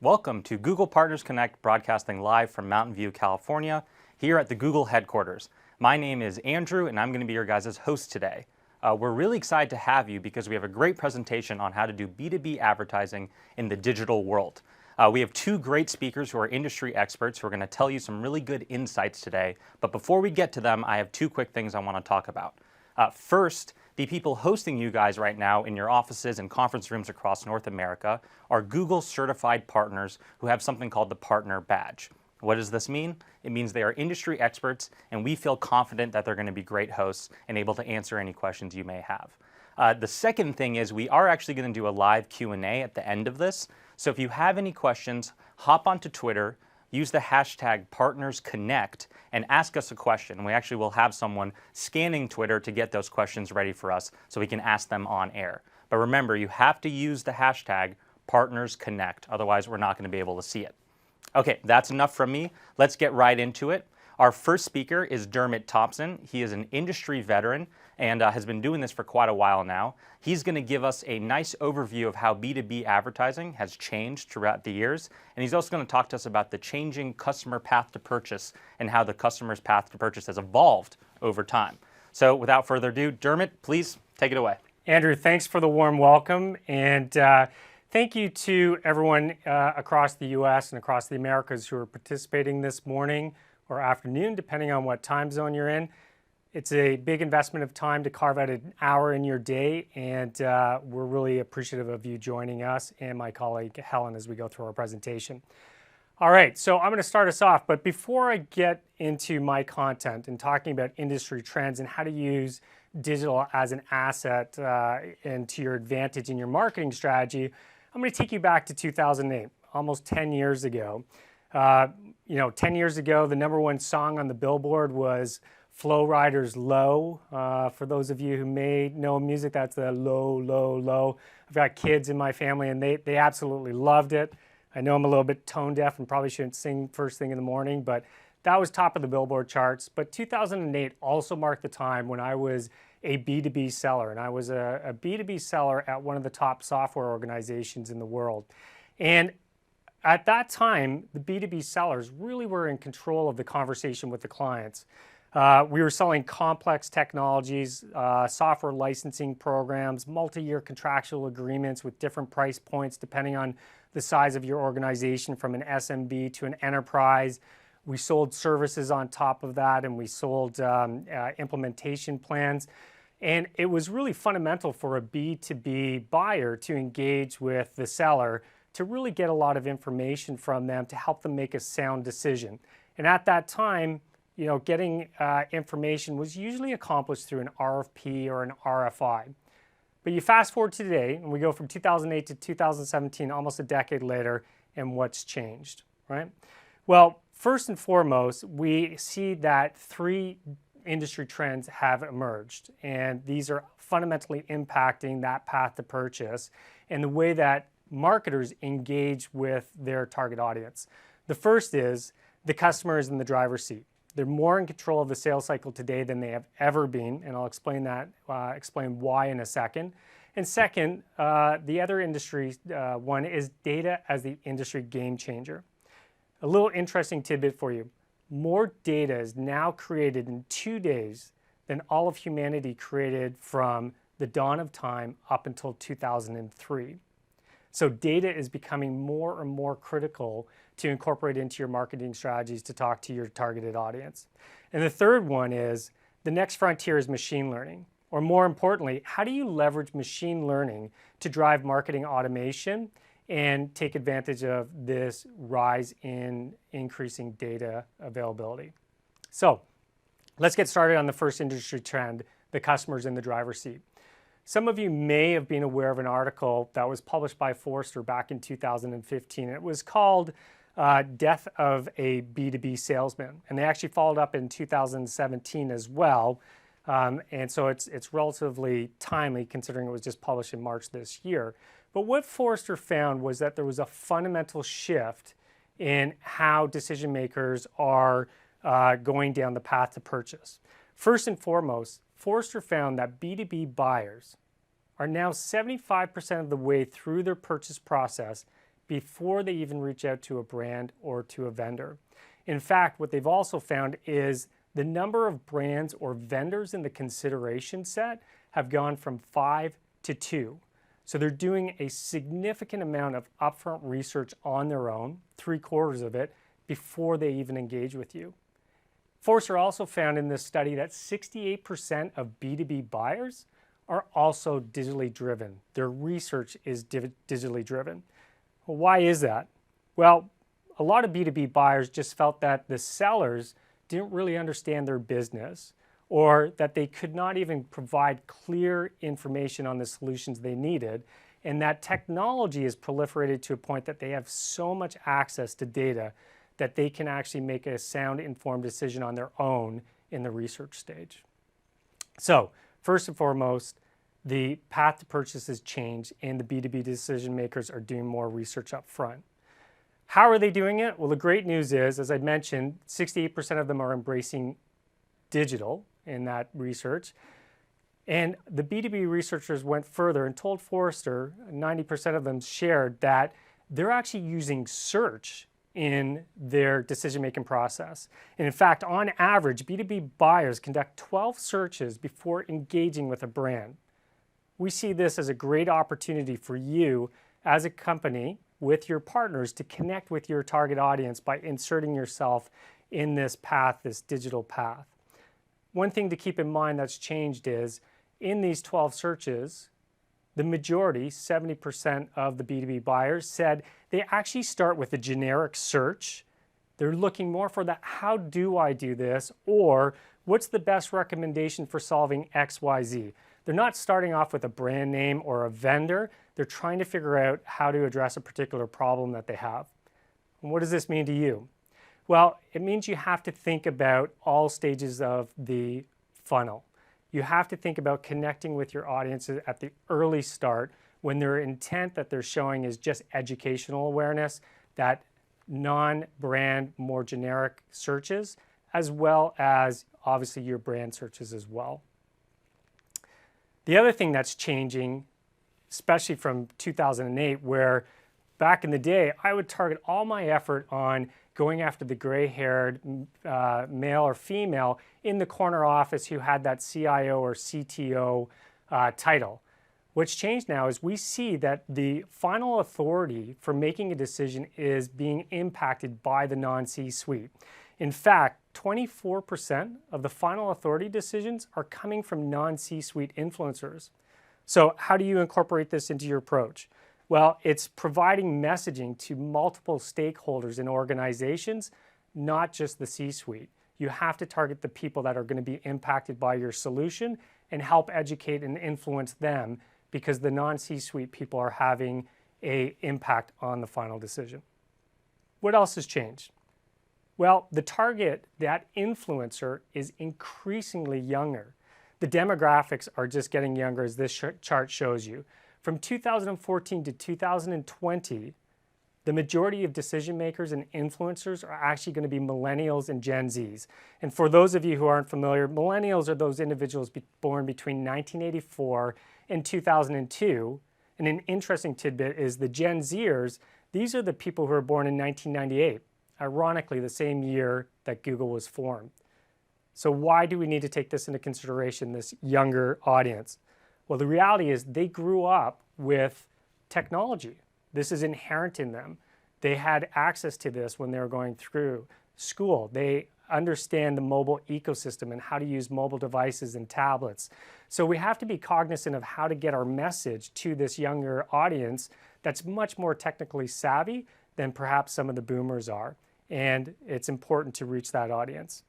Welcome to Google Partners Connect, broadcasting live from Mountain View, California, here at the Google headquarters. My name is Andrew, and I'm going to be your guys' host today. We're really excited to have you because we have a great presentation on how to do B2B advertising in the digital world. We have two great speakers who are industry experts who are going to tell you some really good insights today. But before we get to them, I have two quick things I want to talk about. First, the people hosting you guys right now in your offices and conference rooms across North America are Google certified partners who have something called the Partner Badge. What does this mean? It means they are industry experts, and we feel confident that they're going to be great hosts and able to answer any questions you may have. The second thing is we are actually going to do a live Q&A at the end of this. So if you have any questions, hop onto Twitter, use the hashtag PartnersConnect, and ask us a question. We actually will have someone scanning Twitter to get those questions ready for us so we can ask them on air. But remember, you have to use the hashtag PartnersConnect, otherwise we're not going to be able to see it. Okay, that's enough from me. Let's get right into it. Our first speaker is Dermot Thompson. He is an industry veteran and has been doing this for quite a while now. He's going to give us a nice overview of how B2B advertising has changed throughout the years. And he's also going to talk to us about the changing customer path to purchase and how the customer's path to purchase has evolved over time. So without further ado, Dermot, please take it away. Andrew, thanks for the warm welcome. And thank you to everyone across the U.S. and across the Americas who are participating this morning or afternoon, depending on what time zone you're in. It's a big investment of time to carve out an hour in your day, and we're really appreciative of you joining us and my colleague Helen as we go through our presentation. All right, so I'm going to start us off, but before I get into my content and talking about industry trends and how to use digital as an asset and to your advantage in your marketing strategy, I'm going to take you back to 2008, almost 10 years ago. 10 years ago, the #1 song on the Billboard was Flow Rider's Low. For those of you who may know music, that's the low, low, low. I've got kids in my family and they absolutely loved it. I know I'm a little bit tone deaf and probably shouldn't sing first thing in the morning, but that was top of the Billboard charts. But 2008 also marked the time when I was a B2B seller, and I was a B2B seller at one of the top software organizations in the world. And at that time, the B2B sellers really were in control of the conversation with the clients. We were selling complex technologies, software licensing programs, multi-year contractual agreements with different price points depending on the size of your organization, from an SMB to an enterprise. We sold services on top of that, and we sold implementation plans. And it was really fundamental for a B2B buyer to engage with the seller to really get a lot of information from them to help them make a sound decision. And at that time, getting information was usually accomplished through an RFP or an RFI. But you fast forward to today, and we go from 2008 to 2017, almost a decade later, and what's changed, right? Well, first and foremost, we see that three industry trends have emerged, and these are fundamentally impacting that path to purchase and the way that marketers engage with their target audience. The first is the customer is in the driver's seat. They're more in control of the sales cycle today than they have ever been, and I'll explain why in a second. And second, the other industry one is data as the industry game changer. A little interesting tidbit for you. More data is now created in 2 days than all of humanity created from the dawn of time up until 2003. So data is becoming more and more critical to incorporate into your marketing strategies to talk to your targeted audience. And the third one is the next frontier is machine learning. Or more importantly, how do you leverage machine learning to drive marketing automation and take advantage of this rise in increasing data availability? So let's get started on the first industry trend, the customers in the driver's seat. Some of you may have been aware of an article that was published by Forrester back in 2015. It was called Death of a B2B Salesman. And they actually followed up in 2017 as well. And so it's relatively timely considering it was just published in March this year. But what Forrester found was that there was a fundamental shift in how decision makers are going down the path to purchase. First and foremost, Forrester found that B2B buyers are now 75% of the way through their purchase process before they even reach out to a brand or to a vendor. In fact, what they've also found is the number of brands or vendors in the consideration set have gone from 5 to 2. So they're doing a significant amount of upfront research on their own, 3/4 of it, before they even engage with you. Forrester also found in this study that 68% of B2B buyers are also digitally driven. Their research is digitally driven. Well, why is that? Well, a lot of B2B buyers just felt that the sellers didn't really understand their business, or that they could not even provide clear information on the solutions they needed, and that technology has proliferated to a point that they have so much access to data that they can actually make a sound, informed decision on their own in the research stage. So, first and foremost, the path to purchase has changed, and the B2B decision makers are doing more research up front. How are they doing it? Well, the great news is, as I mentioned, 68% of them are embracing digital in that research. And the B2B researchers went further and told Forrester, 90% of them shared that they're actually using search in their decision-making process. And in fact, on average, B2B buyers conduct 12 searches before engaging with a brand. We see this as a great opportunity for you as a company with your partners to connect with your target audience by inserting yourself in this path, this digital path. One thing to keep in mind that's changed is in these 12 searches, the majority, 70% of the B2B buyers said they actually start with a generic search. They're looking more for that, how do I do this? Or what's the best recommendation for solving XYZ? They're not starting off with a brand name or a vendor. They're trying to figure out how to address a particular problem that they have. And what does this mean to you? Well, it means you have to think about all stages of the funnel. You have to think about connecting with your audiences at the early start when their intent that they're showing is just educational awareness, that non-brand, more generic searches, as well as obviously your brand searches as well. The other thing that's changing, especially from 2008, where back in the day, I would target all my effort on going after the gray-haired male or female in the corner office who had that CIO or CTO title. What's changed now is we see that the final authority for making a decision is being impacted by the non-C-suite. In fact, 24% of the final authority decisions are coming from non-C-suite influencers. So how do you incorporate this into your approach? Well, it's providing messaging to multiple stakeholders in organizations, not just the C-suite. You have to target the people that are going to be impacted by your solution and help educate and influence them, because the non-C-suite people are having an impact on the final decision. What else has changed? Well, the target, that influencer, is increasingly younger. The demographics are just getting younger, as this chart shows you. From 2014 to 2020, the majority of decision makers and influencers are actually going to be millennials and Gen Zs. And for those of you who aren't familiar, millennials are those individuals born between 1984 and 2002. And an interesting tidbit is the Gen Zers, these are the people who were born in 1998. Ironically, the same year that Google was formed. So why do we need to take this into consideration, this younger audience? Well, the reality is they grew up with technology. This is inherent in them. They had access to this when they were going through school. They understand the mobile ecosystem and how to use mobile devices and tablets. So we have to be cognizant of how to get our message to this younger audience that's much more technically savvy than perhaps some of the boomers are. And it's important to reach that audience.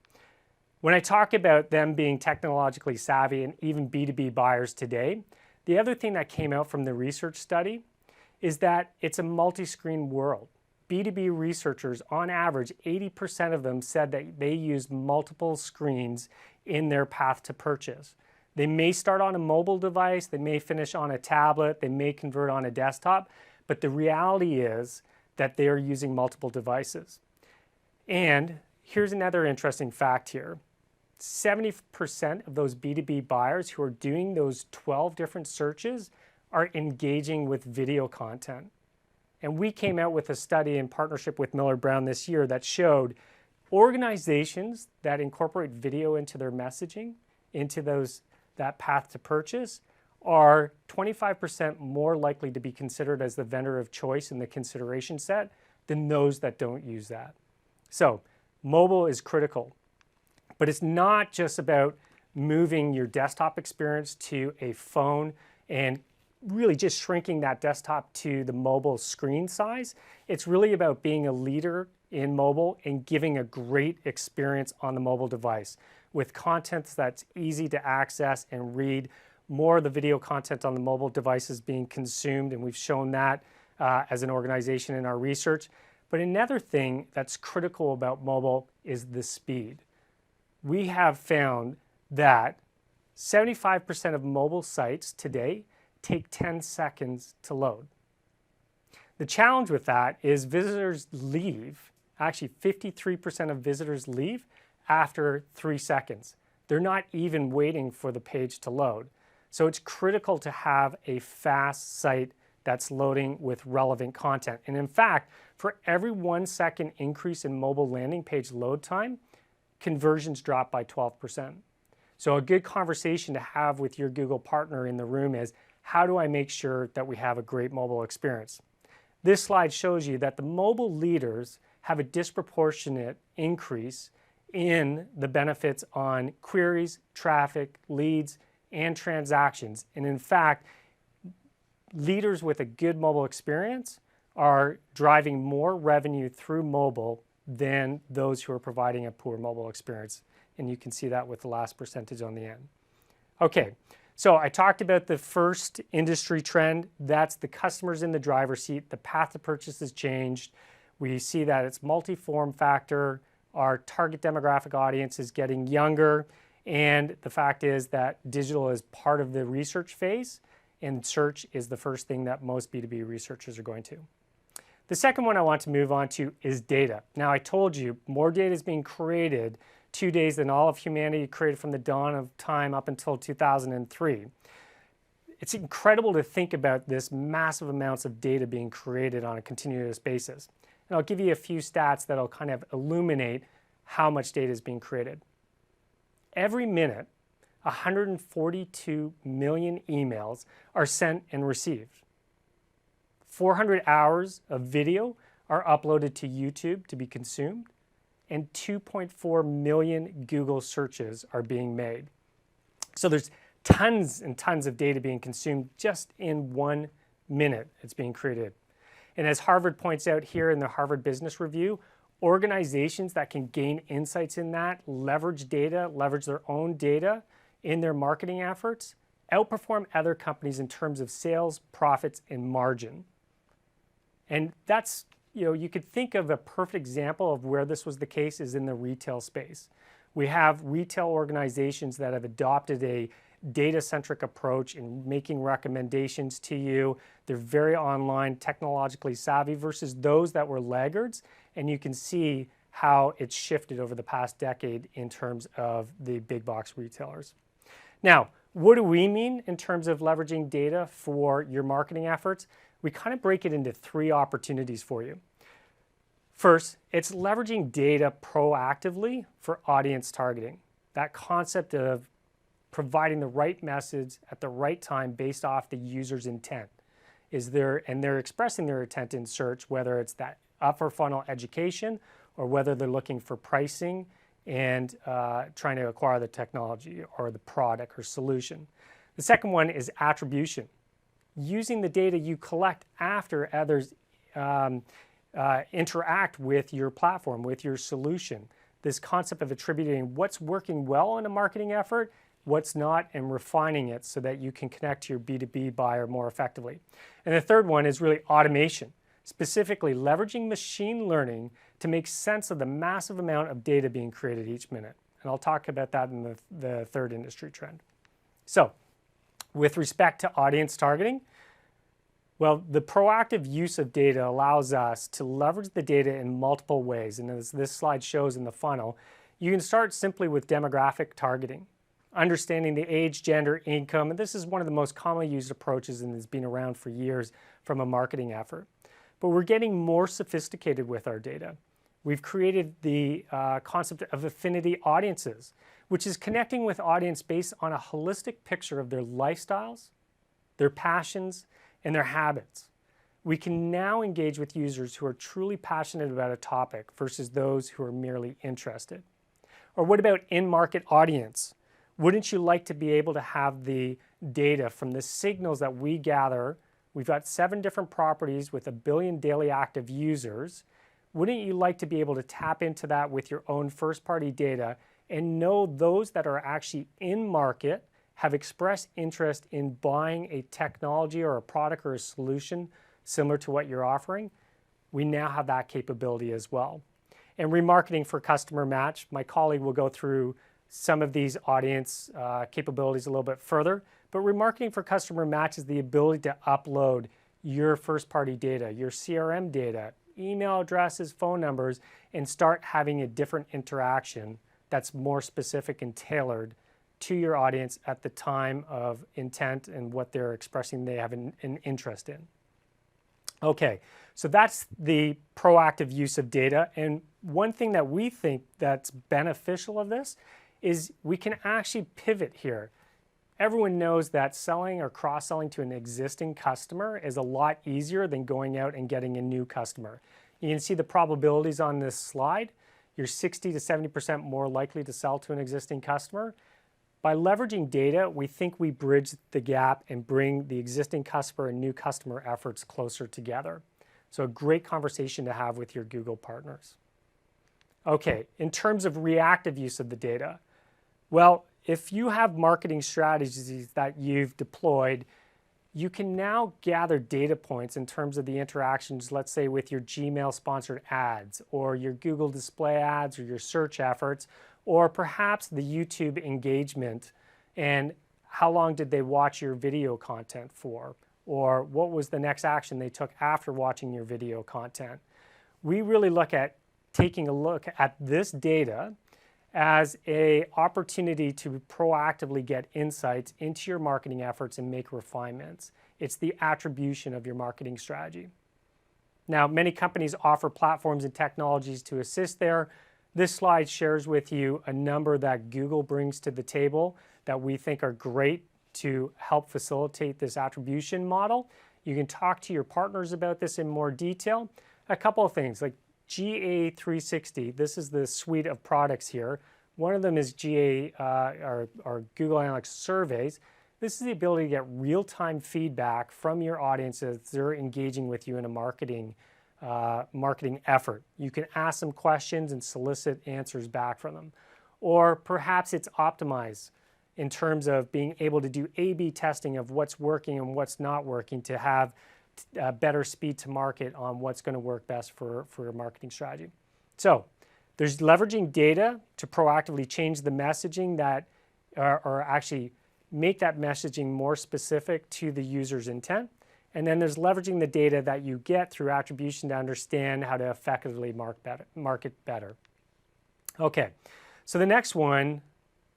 When I talk about them being technologically savvy and even B2B buyers today, the other thing that came out from the research study is that it's a multi-screen world. B2B researchers, on average, 80% of them said that they use multiple screens in their path to purchase. They may start on a mobile device, they may finish on a tablet, they may convert on a desktop, but the reality is that they are using multiple devices. And here's another interesting fact here. 70% of those B2B buyers who are doing those 12 different searches are engaging with video content. And we came out with a study in partnership with Miller Brown this year that showed organizations that incorporate video into their messaging, into that path to purchase, are 25% more likely to be considered as the vendor of choice in the consideration set than those that don't use that. So mobile is critical, but it's not just about moving your desktop experience to a phone and really just shrinking that desktop to the mobile screen size. It's really about being a leader in mobile and giving a great experience on the mobile device with content that's easy to access and read. More of the video content on the mobile device is being consumed, and we've shown that as an organization in our research. But another thing that's critical about mobile is the speed. We have found that 75% of mobile sites today take 10 seconds to load. The challenge with that is visitors leave, actually 53% of visitors leave after 3 seconds. They're not even waiting for the page to load. So it's critical to have a fast site that's loading with relevant content. And in fact, for every 1 second increase in mobile landing page load time, conversions drop by 12%. So a good conversation to have with your Google partner in the room is, how do I make sure that we have a great mobile experience? This slide shows you that the mobile leaders have a disproportionate increase in the benefits on queries, traffic, leads, and transactions. And in fact, leaders with a good mobile experience are driving more revenue through mobile than those who are providing a poor mobile experience. And you can see that with the last percentage on the end. Okay, so I talked about the first industry trend. That's the customers in the driver's seat. The path to purchase has changed. We see that it's multi-form factor. Our target demographic audience is getting younger. And the fact is that digital is part of the research phase, and search is the first thing that most B2B researchers are going to. The second one I want to move on to is data. Now, I told you more data is being created 2 days than all of humanity created from the dawn of time up until 2003. It's incredible to think about this massive amounts of data being created on a continuous basis. And I'll give you a few stats that'll kind of illuminate how much data is being created. Every minute, 142 million emails are sent and received. 400 hours of video are uploaded to YouTube to be consumed, and 2.4 million Google searches are being made. So there's tons and tons of data being consumed just in 1 minute it's being created. And as Harvard points out here in the Harvard Business Review, organizations that can gain insights in that, leverage data, leverage their own data in their marketing efforts, outperform other companies in terms of sales, profits, and margin. And that's, you could think of a perfect example of where this was the case is in the retail space. We have retail organizations that have adopted a data-centric approach in making recommendations to you. They're very online, technologically savvy versus those that were laggards. And you can see how it's shifted over the past decade in terms of the big box retailers. Now, what do we mean in terms of leveraging data for your marketing efforts? We kind of break it into 3 opportunities for you. First, it's leveraging data proactively for audience targeting. That concept of providing the right message at the right time based off the user's intent. And they're expressing their intent in search, whether it's that upper funnel education or whether they're looking for pricing and trying to acquire the technology or the product or solution. The second one is attribution. Using the data you collect after others interact with your platform, with your solution. This concept of attributing what's working well in a marketing effort, what's not, and refining it so that you can connect to your B2B buyer more effectively. And the third one is really automation, specifically leveraging machine learning to make sense of the massive amount of data being created each minute. And I'll talk about that in the third industry trend. So, with respect to audience targeting, well, the proactive use of data allows us to leverage the data in multiple ways. And as this slide shows in the funnel, you can start simply with demographic targeting, understanding the age, gender, income. And this is one of the most commonly used approaches and has been around for years from a marketing effort. but we're getting more sophisticated with our data. We've created the concept of affinity audiences, which is connecting with audience based on a holistic picture of their lifestyles, their passions, and their habits. We can now engage with users who are truly passionate about a topic versus those who are merely interested. Or what about in-market audience? Wouldn't you like to be able to have the data from the signals that we gather? We've got 7 different properties with 1 billion daily active users. Wouldn't you like to be able to tap into that with your own first-party data and know those that are actually in market, have expressed interest in buying a technology or a product or a solution similar to what you're offering? We now have that capability as well. And remarketing for customer match, my colleague will go through some of these audience capabilities a little bit further, but remarketing for customer match is the ability to upload your first-party data, your CRM data, email addresses, phone numbers, and start having a different interaction that's more specific and tailored to your audience at the time of intent and what they're expressing they have an interest in. Okay, so that's the proactive use of data. And one thing that we think that's beneficial of this is we can actually pivot here. Everyone knows that selling or cross-selling to an existing customer is a lot easier than going out and getting a new customer. You can see the probabilities on this slide. You're 60 to 70% more likely to sell to an existing customer. By leveraging data, we think we bridge the gap and bring the existing customer and new customer efforts closer together. So a great conversation to have with your Google partners. Okay, in terms of reactive use of the data, well, if you have marketing strategies that you've deployed, you can now gather data points in terms of the interactions, let's say with your Gmail sponsored ads or your Google display ads or your search efforts, or perhaps the YouTube engagement and how long did they watch your video content for, or what was the next action they took after watching your video content. We really look at taking a look at this data as an opportunity to proactively get insights into your marketing efforts and make refinements. It's the attribution of your marketing strategy. Now, many companies offer platforms and technologies to assist there. This slide shares with you a number that Google brings to the table that we think are great to help facilitate this attribution model. You can talk to your partners about this in more detail. A couple of things like GA360, this is the suite of products here. One of them is or Google Analytics surveys. This is the ability to get real-time feedback from your audience as they're engaging with you in a marketing effort. You can ask them questions and solicit answers back from them. Or perhaps it's optimized in terms of being able to do A/B testing of what's working and what's not working to have better speed to market on what's going to work best for your marketing strategy. So there's leveraging data to proactively change the messaging that, or actually make that messaging more specific to the user's intent. And then there's leveraging the data that you get through attribution to understand how to effectively market better. Okay, so the next one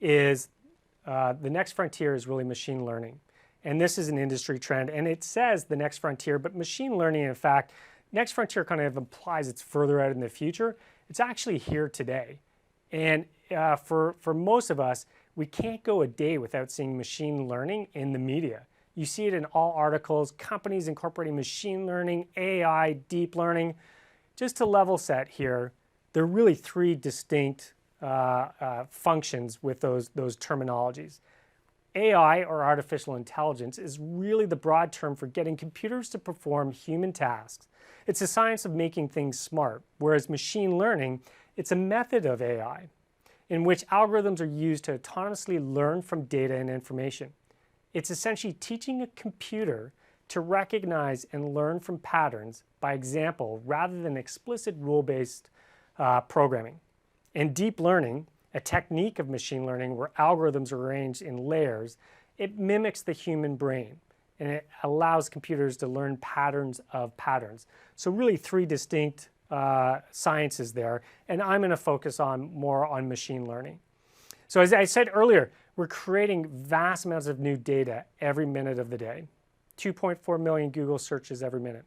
is, the next frontier is really machine learning. And this is an industry trend, and it says the next frontier, but machine learning, in fact, next frontier kind of implies it's further out in the future. It's actually here today. And for most of us, we can't go a day without seeing machine learning in the media. You see it in all articles, companies incorporating machine learning, AI, deep learning. Just to level set here, there are really 3 distinct functions with those terminologies. AI, or artificial intelligence, is really the broad term for getting computers to perform human tasks. It's a science of making things smart, whereas machine learning, it's a method of AI in which algorithms are used to autonomously learn from data and information. It's essentially teaching a computer to recognize and learn from patterns by example rather than explicit rule-based programming. And deep learning, a technique of machine learning where algorithms are arranged in layers, it mimics the human brain and it allows computers to learn patterns of patterns. So really 3 distinct sciences there, and I'm going to focus more on machine learning. So as I said earlier, we're creating vast amounts of new data every minute of the day. 2.4 million Google searches every minute.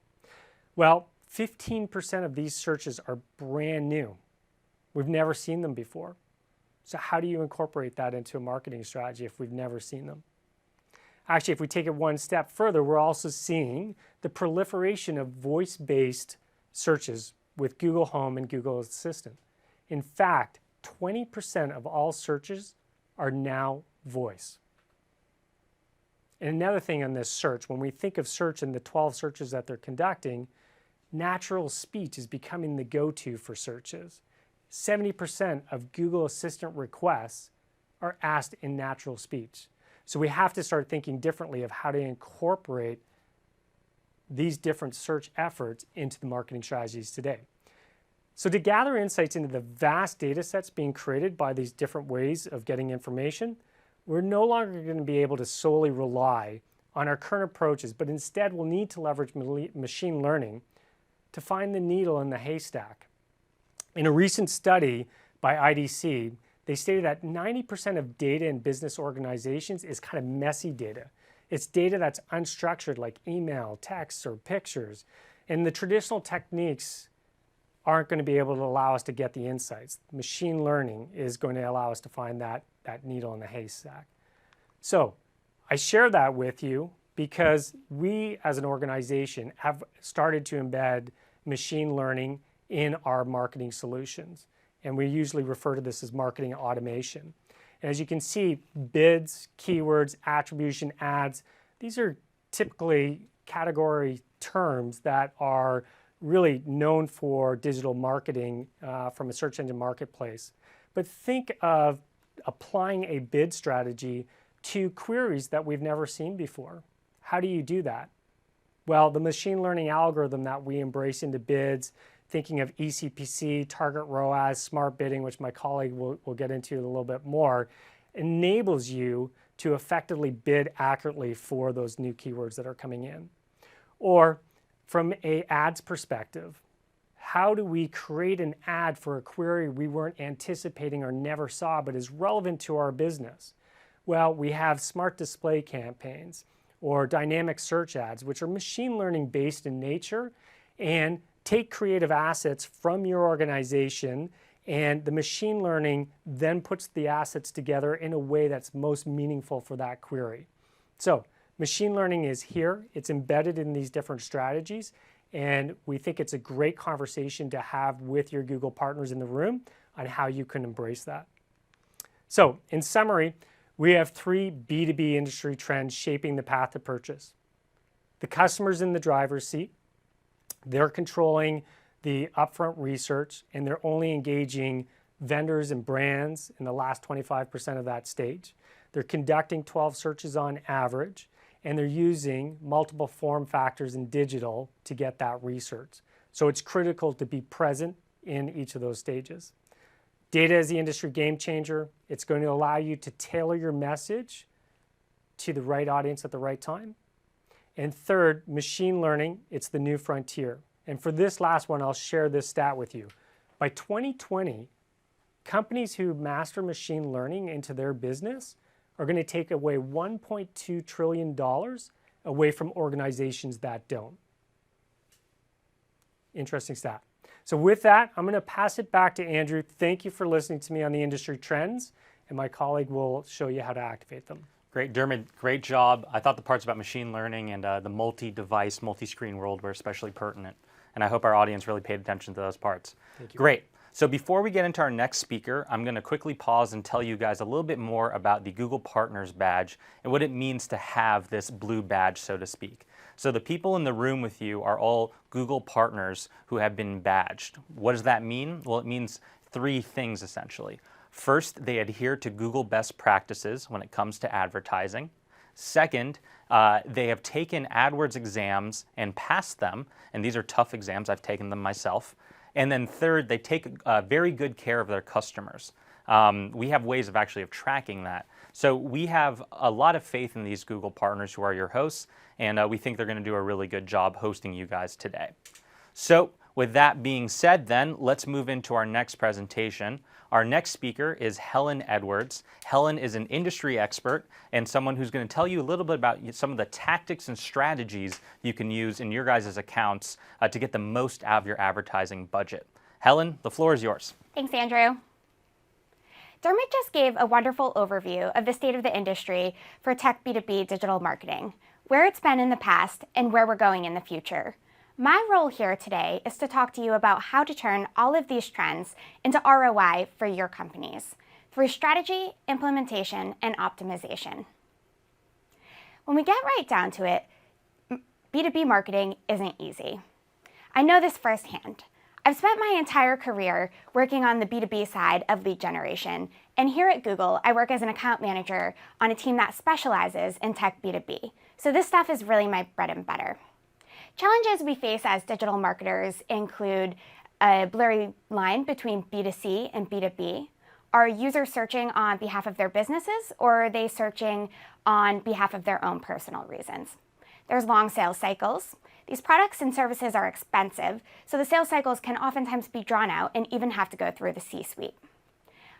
Well, 15% of these searches are brand new. We've never seen them before. So how do you incorporate that into a marketing strategy if we've never seen them? Actually, if we take it one step further, we're also seeing the proliferation of voice-based searches with Google Home and Google Assistant. In fact, 20% of all searches are now voice. And another thing on this search, when we think of search and the 12 searches that they're conducting, natural speech is becoming the go-to for searches. 70% of Google Assistant requests are asked in natural speech. So we have to start thinking differently of how to incorporate these different search efforts into the marketing strategies today. So to gather insights into the vast data sets being created by these different ways of getting information, we're no longer going to be able to solely rely on our current approaches, but instead we'll need to leverage machine learning to find the needle in the haystack. In a recent study by IDC, they stated that 90% of data in business organizations is kind of messy data. It's data that's unstructured, like email, text, or pictures. And the traditional techniques aren't going to be able to allow us to get the insights. Machine learning is going to allow us to find that needle in the haystack. So I share that with you because we as an organization have started to embed machine learning in our marketing solutions. And we usually refer to this as marketing automation. And as you can see, bids, keywords, attribution, ads, these are typically category terms that are really known for digital marketing from a search engine marketplace. But think of applying a bid strategy to queries that we've never seen before. How do you do that? Well, the machine learning algorithm that we embrace into bids, thinking of eCPC, target ROAS, smart bidding, which my colleague will get into a little bit more, enables you to effectively bid accurately for those new keywords that are coming in. Or from an ads perspective, how do we create an ad for a query we weren't anticipating or never saw but is relevant to our business? Well, we have smart display campaigns or dynamic search ads, which are machine learning based in nature and take creative assets from your organization, and the machine learning then puts the assets together in a way that's most meaningful for that query. So machine learning is here. It's embedded in these different strategies, and we think it's a great conversation to have with your Google partners in the room on how you can embrace that. So in summary, we have 3 B2B industry trends shaping the path to purchase. The customer's in the driver's seat. They're controlling the upfront research, and they're only engaging vendors and brands in the last 25% of that stage. They're conducting 12 searches on average, and they're using multiple form factors in digital to get that research. So it's critical to be present in each of those stages. Data is the industry game changer. It's going to allow you to tailor your message to the right audience at the right time. And third, machine learning, it's the new frontier. And for this last one, I'll share this stat with you. By 2020, companies who master machine learning into their business are going to take away $1.2 trillion away from organizations that don't. Interesting stat. So with that, I'm going to pass it back to Andrew. Thank you for listening to me on the industry trends, and my colleague will show you how to activate them. Great, Dermot, great job. I thought the parts about machine learning and the multi-device, multi-screen world were especially pertinent, and I hope our audience really paid attention to those parts. Thank you. Great. So before we get into our next speaker, I'm going to quickly pause and tell you guys a little bit more about the Google Partners badge and what it means to have this blue badge, so to speak. So the people in the room with you are all Google partners who have been badged. What does that mean? Well, it means 3 things essentially. First, they adhere to Google best practices when it comes to advertising. Second, they have taken AdWords exams and passed them, and these are tough exams. I've taken them myself. And then third, they take very good care of their customers. We have ways of actually tracking that. So we have a lot of faith in these Google partners who are your hosts, and we think they're going to do a really good job hosting you guys today. So with that being said then, let's move into our next presentation. Our next speaker is Helen Edwards. Helen is an industry expert and someone who's going to tell you a little bit about some of the tactics and strategies you can use in your guys' accounts to get the most out of your advertising budget. Helen, the floor is yours. Thanks, Andrew. Dermot just gave a wonderful overview of the state of the industry for tech B2B digital marketing, where it's been in the past and where we're going in the future. My role here today is to talk to you about how to turn all of these trends into ROI for your companies through strategy, implementation, and optimization. When we get right down to it, B2B marketing isn't easy. I know this firsthand. I've spent my entire career working on the B2B side of lead generation, and here at Google, I work as an account manager on a team that specializes in tech B2B. So this stuff is really my bread and butter. Challenges we face as digital marketers include a blurry line between B2C and B2B. Are users searching on behalf of their businesses, or are they searching on behalf of their own personal reasons? There's long sales cycles. These products and services are expensive, so the sales cycles can oftentimes be drawn out and even have to go through the C-suite.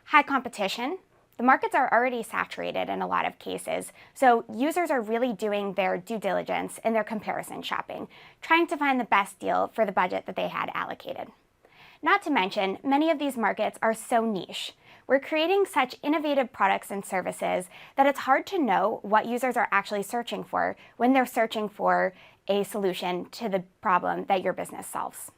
High competition. The markets are already saturated in a lot of cases, so users are really doing their due diligence and their comparison shopping, trying to find the best deal for the budget that they had allocated. Not to mention, many of these markets are so niche. We're creating such innovative products and services that it's hard to know what users are actually searching for when they're searching for a solution to the problem that your business solves.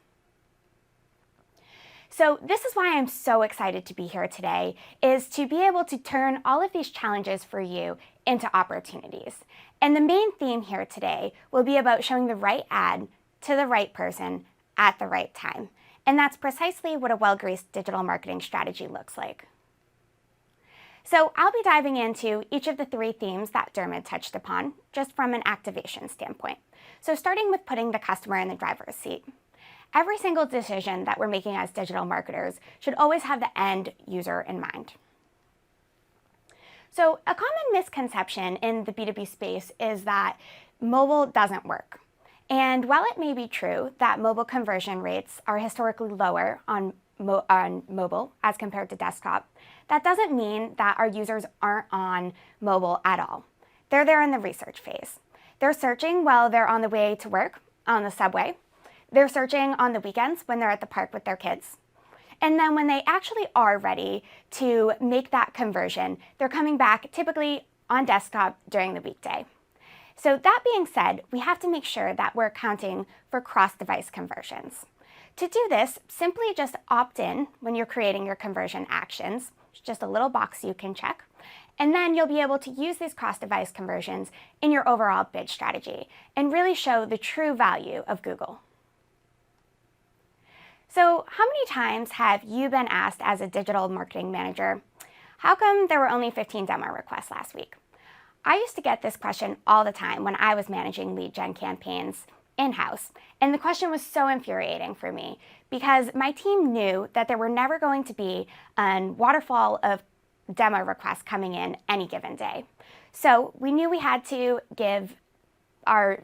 So this is why I'm so excited to be here today, is to be able to turn all of these challenges for you into opportunities. And the main theme here today will be about showing the right ad to the right person at the right time. And that's precisely what a well-greased digital marketing strategy looks like. So I'll be diving into each of the three themes that Dermot touched upon, just from an activation standpoint. So starting with putting the customer in the driver's seat. Every single decision that we're making as digital marketers should always have the end user in mind. So a common misconception in the B2B space is that mobile doesn't work. And while it may be true that mobile conversion rates are historically lower on mobile as compared to desktop, that doesn't mean that our users aren't on mobile at all. They're there in the research phase. They're searching while they're on the way to work, on the subway. They're searching on the weekends when they're at the park with their kids. And then when they actually are ready to make that conversion, they're coming back typically on desktop during the weekday. So that being said, we have to make sure that we're accounting for cross-device conversions. To do this, simply just opt in when you're creating your conversion actions. It's just a little box you can check. And then you'll be able to use these cross-device conversions in your overall bid strategy and really show the true value of Google. So how many times have you been asked as a digital marketing manager, how come there were only 15 demo requests last week? I used to get this question all the time when I was managing lead gen campaigns in-house. And the question was so infuriating for me because my team knew that there were never going to be a waterfall of demo requests coming in any given day. So we knew we had to give our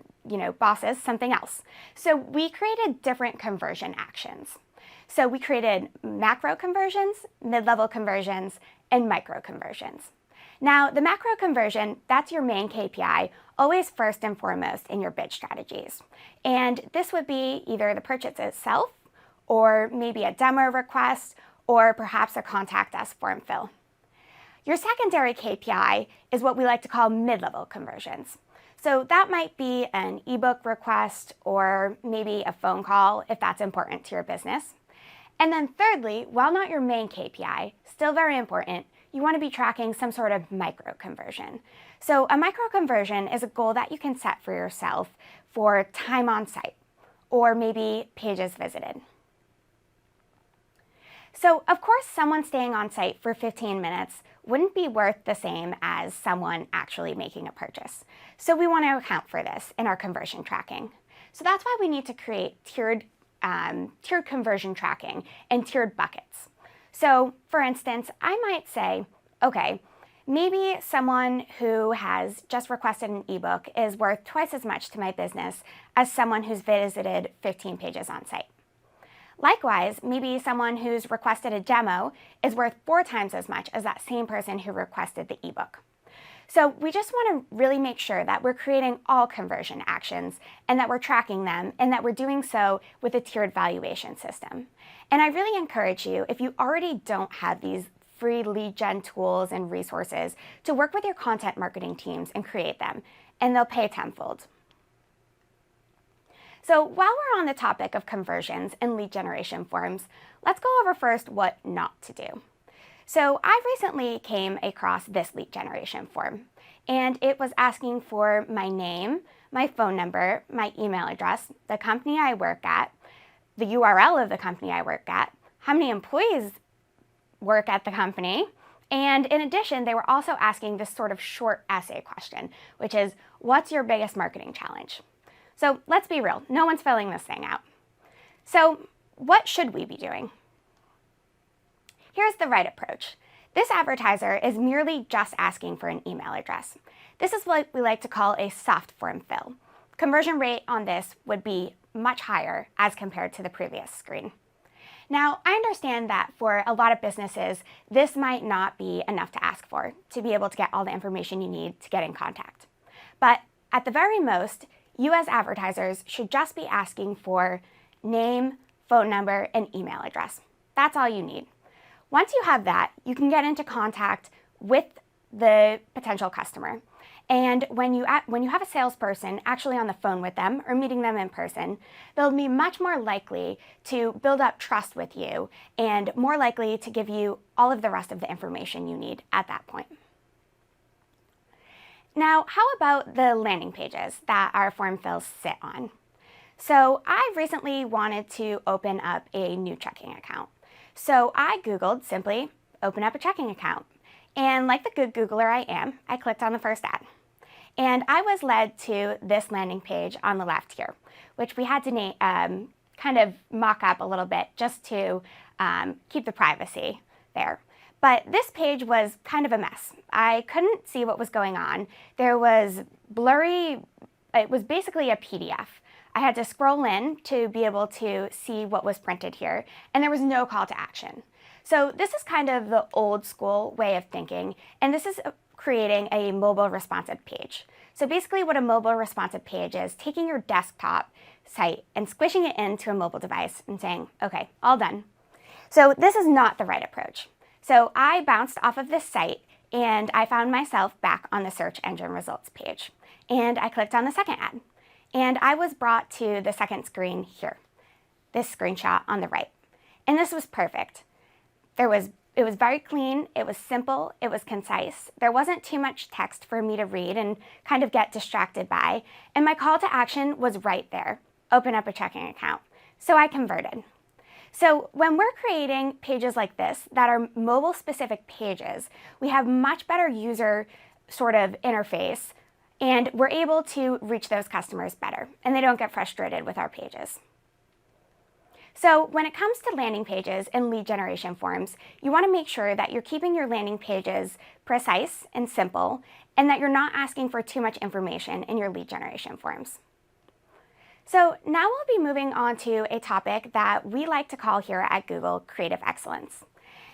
bosses something else. So we created different conversion actions. So we created macro conversions, mid-level conversions, and micro conversions. Now, the macro conversion, that's your main KPI, always first and foremost in your bid strategies. And this would be either the purchase itself, or maybe a demo request, or perhaps a contact us form fill. Your secondary KPI is what we like to call mid-level conversions. So that might be an ebook request or maybe a phone call if that's important to your business. And then thirdly, while not your main KPI, still very important, you want to be tracking some sort of micro conversion. So a micro conversion is a goal that you can set for yourself for time on site or maybe pages visited. So of course, someone staying on site for 15 minutes wouldn't be worth the same as someone actually making a purchase. So we want to account for this in our conversion tracking. So that's why we need to create tiered conversion tracking and tiered buckets. So for instance, I might say, okay, maybe someone who has just requested an ebook is worth twice as much to my business as someone who's visited 15 pages on site. Likewise, maybe someone who's requested a demo is worth 4 times as much as that same person who requested the ebook. So we just want to really make sure that we're creating all conversion actions and that we're tracking them and that we're doing so with a tiered valuation system. And I really encourage you, if you already don't have these free lead gen tools and resources, to work with your content marketing teams and create them, and they'll pay tenfold. So while we're on the topic of conversions and lead generation forms, let's go over first what not to do. So I recently came across this lead generation form, and it was asking for my name, my phone number, my email address, the company I work at, the URL of the company I work at, how many employees work at the company, and in addition, they were also asking this sort of short essay question, which is, what's your biggest marketing challenge? So let's be real, no one's filling this thing out. So what should we be doing? Here's the right approach. This advertiser is merely just asking for an email address. This is what we like to call a soft form fill. Conversion rate on this would be much higher as compared to the previous screen. Now, I understand that for a lot of businesses, this might not be enough to ask for to be able to get all the information you need to get in contact. But at the very most, you as advertisers should just be asking for name, phone number, and email address. That's all you need. Once you have that, you can get into contact with the potential customer. And when you have a salesperson actually on the phone with them or meeting them in person, they'll be much more likely to build up trust with you and more likely to give you all of the rest of the information you need at that point. Now, how about the landing pages that our form fills sit on? So I recently wanted to open up a new checking account. So I Googled simply, open up a checking account. And like the good Googler I am, I clicked on the first ad. And I was led to this landing page on the left here, which we had to kind of mock up a little bit just to keep the privacy there. But this page was kind of a mess. I couldn't see what was going on. There was blurry, it was basically a PDF. I had to scroll in to be able to see what was printed here, and there was no call to action. So this is kind of the old school way of thinking, and this is creating a mobile responsive page. So basically what a mobile responsive page is taking your desktop site and squishing it into a mobile device and saying, okay, all done. So this is not the right approach. So I bounced off of this site and I found myself back on the search engine results page. And I clicked on the second ad. And I was brought to the second screen here, this screenshot on the right. And this was perfect. It was very clean, it was simple, it was concise. There wasn't too much text for me to read and kind of get distracted by. And my call to action was right there, open up a checking account. So I converted. So when we're creating pages like this that are mobile specific pages, we have much better user sort of interface and we're able to reach those customers better and they don't get frustrated with our pages. So when it comes to landing pages and lead generation forms, you want to make sure that you're keeping your landing pages precise and simple and that you're not asking for too much information in your lead generation forms. So now we'll be moving on to a topic that we like to call here at Google creative excellence.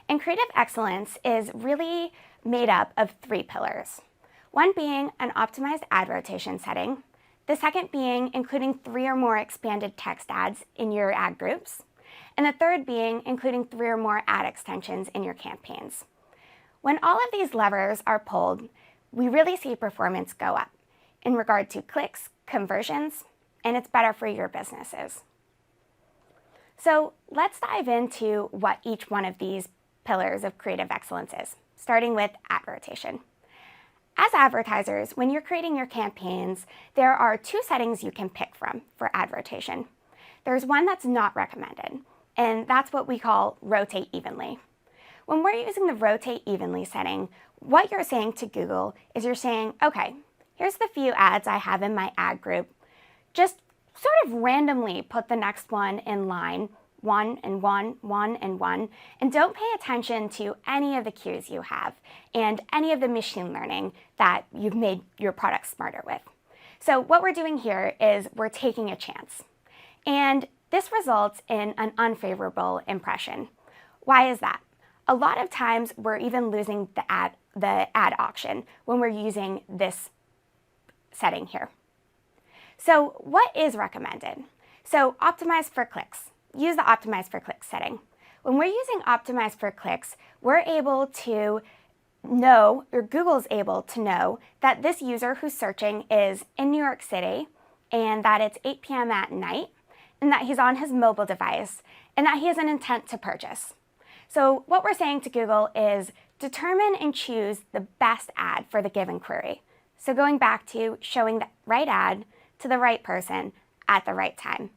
And creative excellence is really made up of 3 pillars. One being an optimized ad rotation setting, the second being including 3 or more expanded text ads in your ad groups, and the third being including 3 or more ad extensions in your campaigns. When all of these levers are pulled, we really see performance go up in regard to clicks, conversions, and it's better for your businesses. So let's dive into what each one of these pillars of creative excellence is, starting with ad rotation. As advertisers, when you're creating your campaigns, there are 2 settings you can pick from for ad rotation. There's one that's not recommended, and that's what we call rotate evenly. When we're using the rotate evenly setting, what you're saying to Google is you're saying, okay, here's the few ads I have in my ad group. Just sort of randomly put the next one in line, 1 and 1, 1 and 1, and don't pay attention to any of the cues you have and any of the machine learning that you've made your product smarter with. So what we're doing here is we're taking a chance. And This results in an unfavorable impression. Why is that? A lot of times we're even losing the ad auction when we're using this setting here. So what is recommended? So optimize for clicks. Use the optimize for clicks setting. When we're using optimize for clicks, we're able to know, or Google's able to know, that this user who's searching is in New York City and that it's 8 p.m. at night and that he's on his mobile device and that he has an intent to purchase. So what we're saying to Google is determine and choose the best ad for the given query. So going back to showing the right ad to the right person at the right time.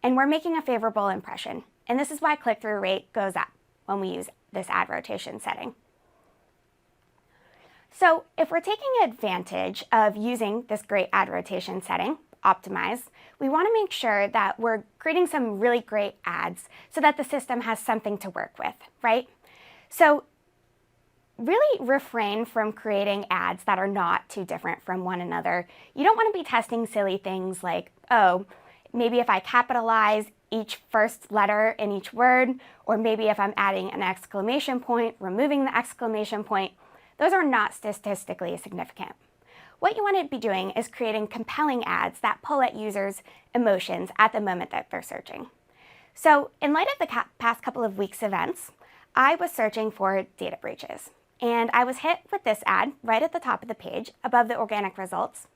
And we're making a favorable impression. And this is why click-through rate goes up when we use this ad rotation setting. So if we're taking advantage of using this great ad rotation setting, optimize, we want to make sure that we're creating some really great ads so that the system has something to work with, right? So really refrain from creating ads that are not too different from one another. You don't want to be testing silly things like, oh, maybe if I capitalize each first letter in each word, or maybe if I'm adding an exclamation point, removing the exclamation point. Those are not statistically significant. What you want to be doing is creating compelling ads that pull at users' emotions at the moment that they're searching. So in light of the past couple of weeks' events, I was searching for data breaches. And I was hit with this ad right at the top of the page above the organic results.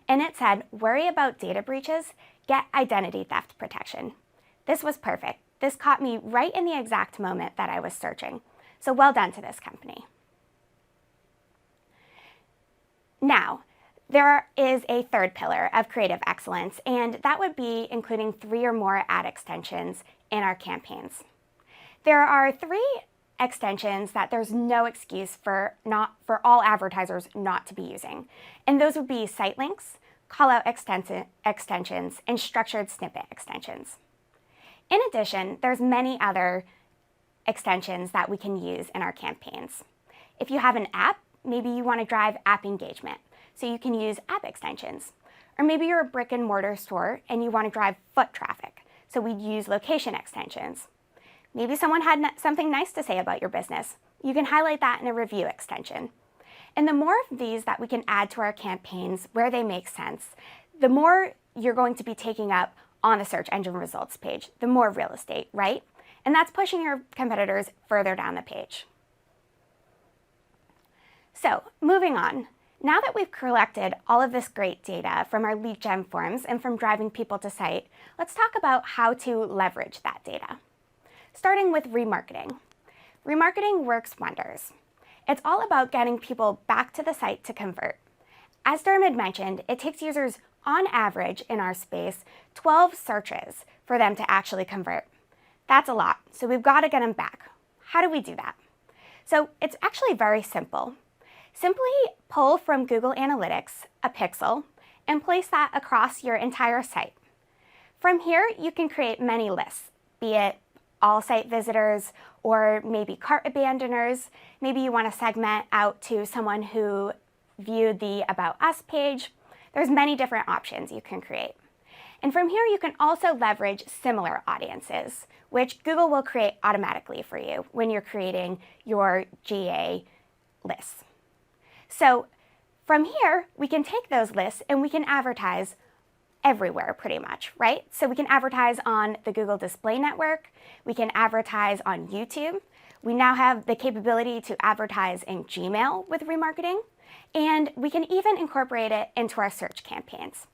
And it said, worry about data breaches, get identity theft protection. This was perfect. This caught me right in the exact moment that I was searching. So well done to this company. Now, there is a third pillar of creative excellence, and that would be including 3 or more ad extensions in our campaigns. There are 3 extensions that there's no excuse for all advertisers not to be using, and those would be site links, callout extensions, and structured snippet extensions. In addition, there's many other extensions that we can use in our campaigns. If you have an app, maybe you want to drive app engagement, so you can use app extensions. Or maybe you're a brick and mortar store and you want to drive foot traffic, so we'd use location extensions. Maybe someone had something nice to say about your business. You can highlight that in a review extension. And the more of these that we can add to our campaigns where they make sense, the more you're going to be taking up on the search engine results page, the more real estate, right? And that's pushing your competitors further down the page. So moving on, now that we've collected all of this great data from our lead gen forms and from driving people to site, let's talk about how to leverage that data. Starting with remarketing. Remarketing works wonders. It's all about getting people back to the site to convert. As Dermot mentioned, it takes users on average in our space 12 searches for them to actually convert. That's a lot, so we've got to get them back. How do we do that? So it's actually very simple. Simply pull from Google Analytics a pixel and place that across your entire site. From here, you can create many lists, be it all site visitors or maybe cart abandoners. Maybe you want to segment out to someone who viewed the About Us page. There's many different options you can create. And from here, you can also leverage similar audiences, which Google will create automatically for you when you're creating your GA lists. So from here, we can take those lists and we can advertise everywhere pretty much, right? So we can advertise on the Google Display Network. We can advertise on YouTube. We now have the capability to advertise in Gmail with remarketing, and we can even incorporate it into our search campaigns.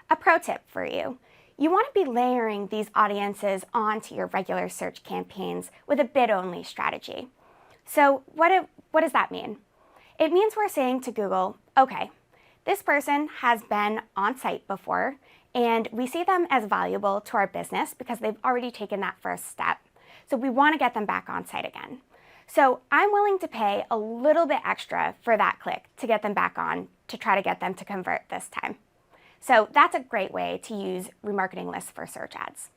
A pro tip for you, you want to be layering these audiences onto your regular search campaigns with a bid-only strategy. So what does that mean? It means we're saying to Google, okay, this person has been on site before, and we see them as valuable to our business because they've already taken that first step. So we want to get them back on site again. So I'm willing to pay a little bit extra for that click to get them back on to try to get them to convert this time. So that's a great way to use remarketing lists for search ads.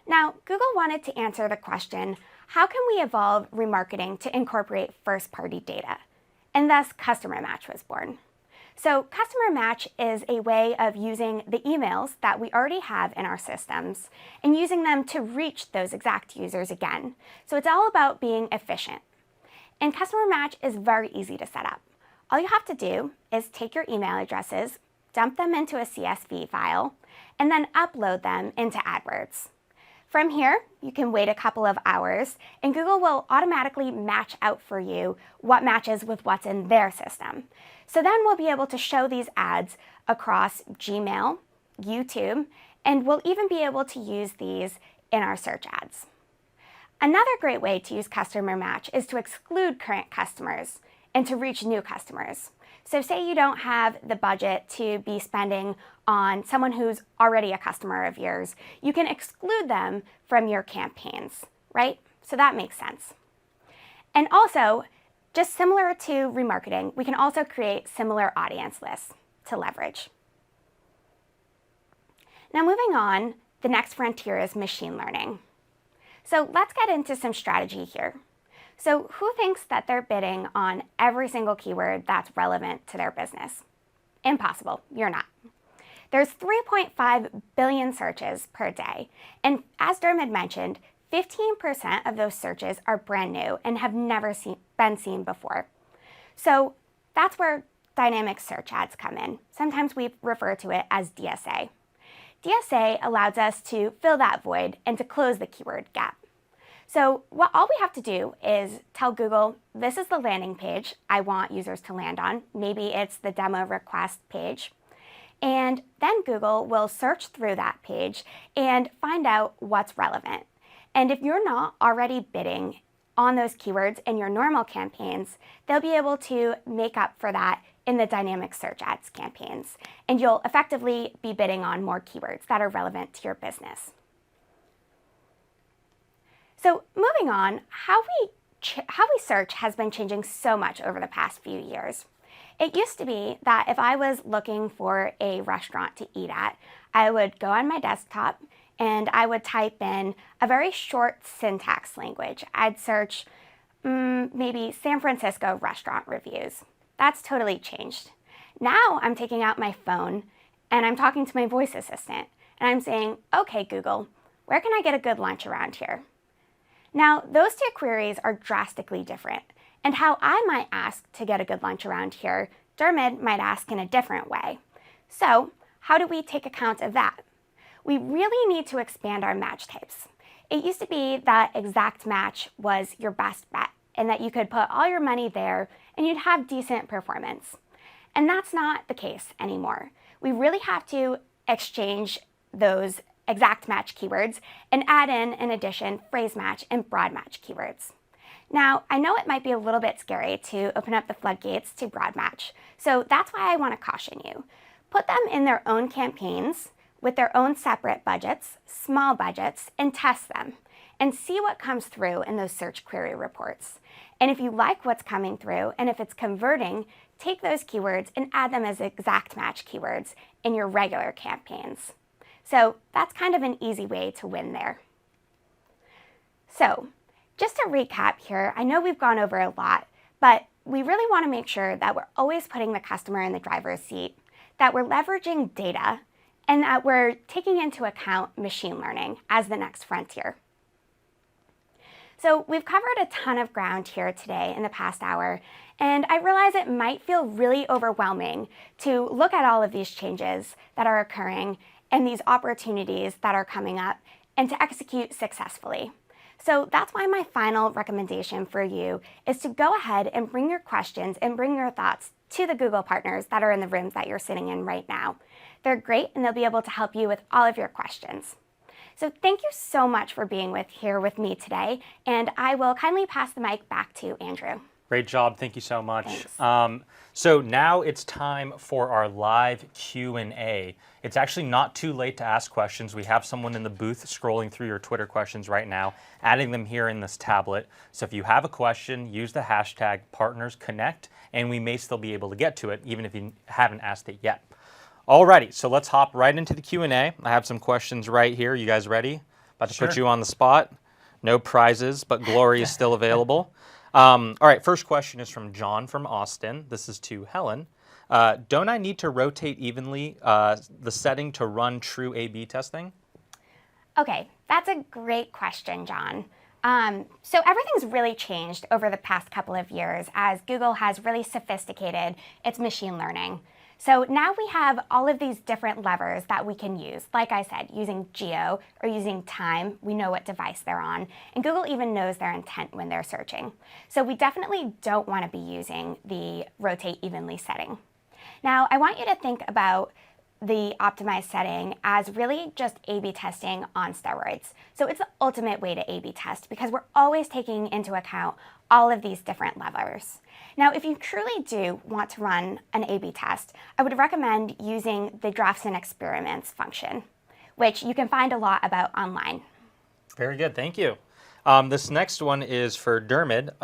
Now, Google wanted to answer the question, how can we evolve remarketing to incorporate first-party data? And thus, Customer Match was born. So Customer Match is a way of using the emails that we already have in our systems and using them to reach those exact users again. So it's all about being efficient. And Customer Match is very easy to set up. All you have to do is take your email addresses, dump them into a CSV file, and then upload them into AdWords. From here, you can wait a couple of hours, and Google will automatically match out for you what matches with what's in their system. So then we'll be able to show these ads across Gmail, YouTube, and we'll even be able to use these in our search ads. Another great way to use Customer Match is to exclude current customers and to reach new customers. So say you don't have the budget to be spending on someone who's already a customer of yours, you can exclude them from your campaigns, right? So that makes sense. And also, just similar to remarketing, we can also create similar audience lists to leverage. Now moving on, the next frontier is machine learning. So let's get into some strategy here. So who thinks that they're bidding on every single keyword that's relevant to their business? Impossible, you're not. There's 3.5 billion searches per day, and as Dermot mentioned, 15% of those searches are brand new and have never been seen before. So that's where dynamic search ads come in. Sometimes we refer to it as DSA. DSA allows us to fill that void and to close the keyword gap. So all we have to do is tell Google, this is the landing page I want users to land on. Maybe it's the demo request page. And then Google will search through that page and find out what's relevant. And if you're not already bidding on those keywords in your normal campaigns, they'll be able to make up for that in the dynamic search ads campaigns. And you'll effectively be bidding on more keywords that are relevant to your business. So moving on, how we search has been changing so much over the past few years. It used to be that if I was looking for a restaurant to eat at, I would go on my desktop and I would type in a very short syntax language. I'd search maybe San Francisco restaurant reviews. That's totally changed. Now I'm taking out my phone and I'm talking to my voice assistant and I'm saying, okay, Google, where can I get a good lunch around here? Now, those two queries are drastically different, and how I might ask to get a good lunch around here, Dermot might ask in a different way. So, how do we take account of that? We really need to expand our match types. It used to be that exact match was your best bet, and that you could put all your money there and you'd have decent performance. And that's not the case anymore. We really have to exchange those exact match keywords and add in addition, phrase match and broad match keywords. Now, I know it might be a little bit scary to open up the floodgates to broad match, so that's why I want to caution you. Put them in their own campaigns with their own separate budgets, small budgets, and test them and see what comes through in those search query reports. And if you like what's coming through and if it's converting, take those keywords and add them as exact match keywords in your regular campaigns. So that's kind of an easy way to win there. So just to recap here, I know we've gone over a lot, but we really want to make sure that we're always putting the customer in the driver's seat, that we're leveraging data, and that we're taking into account machine learning as the next frontier. So we've covered a ton of ground here today in the past hour, and I realize it might feel really overwhelming to look at all of these changes that are occurring and these opportunities that are coming up and to execute successfully. So that's why my final recommendation for you is to go ahead and bring your questions and bring your thoughts to the Google partners that are in the rooms that you're sitting in right now. They're great and they'll be able to help you with all of your questions. So thank you so much for being here with me today, and I will kindly pass the mic back to Andrew. Great job. Thank you so much. Thanks. So now it's time for our live Q&A. It's actually not too late to ask questions. We have someone in the booth scrolling through your Twitter questions right now, adding them here in this tablet. So if you have a question, use the hashtag #PartnersConnect, and we may still be able to get to it, even if you haven't asked it yet. Alrighty, so let's hop right into the Q&A. I have some questions right here. You guys ready? About to put you on the spot. No prizes, but glory is still available. All right, first question is from John from Austin. This is to Helen. Don't I need to rotate evenly the setting to run true A/B testing? Okay, that's a great question, John. So everything's really changed over the past couple of years as Google has really sophisticated its machine learning. So now we have all of these different levers that we can use. Like I said, using geo or using time, we know what device they're on. And Google even knows their intent when they're searching. So we definitely don't want to be using the rotate evenly setting. Now, I want you to think about the optimized setting as really just A/B testing on steroids. So it's the ultimate way to A/B test because we're always taking into account all of these different levers. Now, if you truly do want to run an A/B test, I would recommend using the drafts and experiments function, which you can find a lot about online. Very good, thank you. This next one is for Dermot.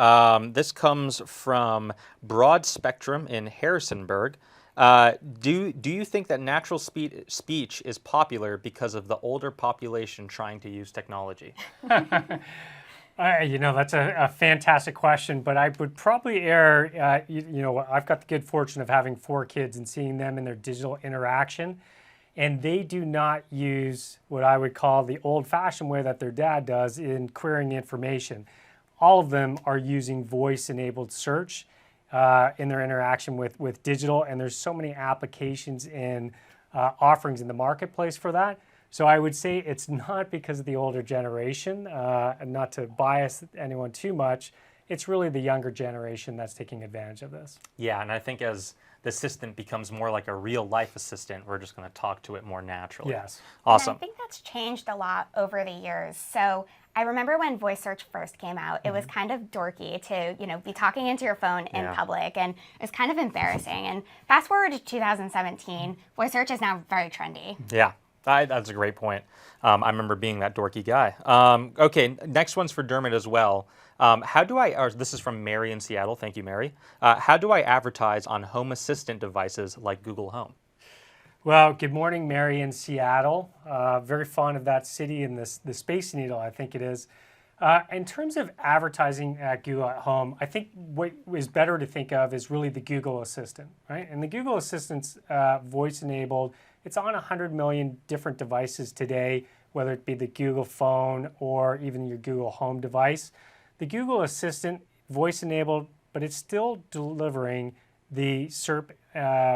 This comes from Broad Spectrum in Harrisonburg. Do you think that natural speech is popular because of the older population trying to use technology? That's a fantastic question, but I would probably err, I've got the good fortune of having 4 kids and seeing them in their digital interaction, and they do not use what I would call the old-fashioned way that their dad does in querying information. All of them are using voice-enabled search in their interaction with digital, and there's so many applications and offerings in the marketplace for that. So I would say it's not because of the older generation, and not to bias anyone too much, it's really the younger generation that's taking advantage of this. Yeah, and I think as the assistant becomes more like a real life assistant, we're just going to talk to it more naturally. Yes. Awesome. And I think that's changed a lot over the years. So I remember when voice search first came out, it was kind of dorky to, be talking into your phone in public, and it was kind of embarrassing. And fast forward to 2017, voice search is now very trendy. Yeah, that's a great point. I remember being that dorky guy. Okay, next one's for Dermot as well. This is from Mary in Seattle. Thank you, Mary. How do I advertise on home assistant devices like Google Home? Well, good morning, Mary in Seattle. Very fond of that city and the Space Needle, I think it is. In terms of advertising at Google at Home, I think what is better to think of is really the Google Assistant, right? And the Google Assistant's voice-enabled. It's on 100 million different devices today, whether it be the Google phone or even your Google Home device. The Google Assistant, voice-enabled, but it's still delivering the SERP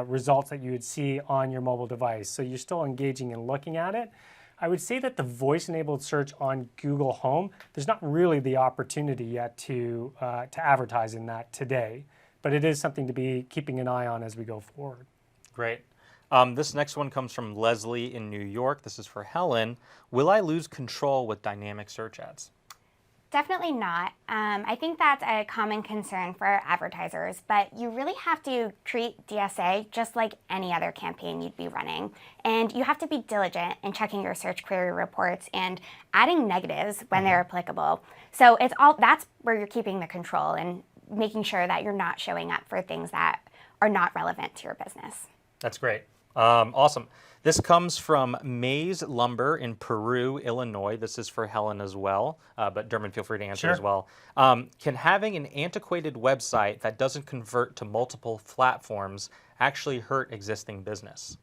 results that you would see on your mobile device. So you're still engaging and looking at it. I would say that the voice-enabled search on Google Home, there's not really the opportunity yet to advertise in that today, but it is something to be keeping an eye on as we go forward. Great. This next one comes from Leslie in New York. This is for Helen. Will I lose control with dynamic search ads? Definitely not. I think that's a common concern for advertisers, but you really have to treat DSA just like any other campaign you'd be running. And you have to be diligent in checking your search query reports and adding negatives when they're applicable. So that's where you're keeping the control and making sure that you're not showing up for things that are not relevant to your business. That's great. Awesome. This comes from Maze Lumber in Peru, Illinois. This is for Helen as well, but Dermot, feel free to answer as well. Can having an antiquated website that doesn't convert to multiple platforms actually hurt existing business?